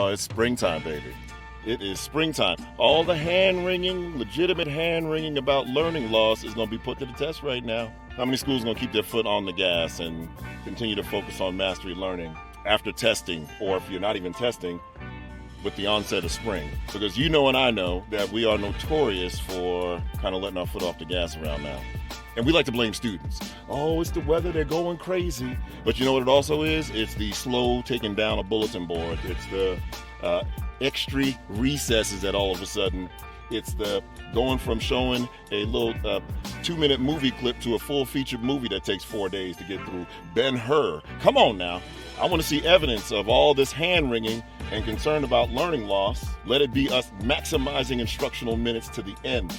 it's springtime, baby. It is springtime. All the hand-wringing, legitimate hand-wringing about learning loss is going to be put to the test right now. How many schools are going to keep their foot on the gas and continue to focus on mastery learning after testing, or if you're not even testing, with the onset of spring? Because you know and I know that we are notorious for kind of letting our foot off the gas around now. And we like to blame students. Oh, it's the weather, they're going crazy. But you know what it also is? It's the slow taking down a bulletin board. It's the extra recesses that all of a sudden, it's the going from showing a little 2-minute movie clip to a full featured movie that takes 4 days to get through. Ben-Hur. Come on now. I want to see evidence of all this hand-wringing and concern about learning loss. Let it be us maximizing instructional minutes to the end.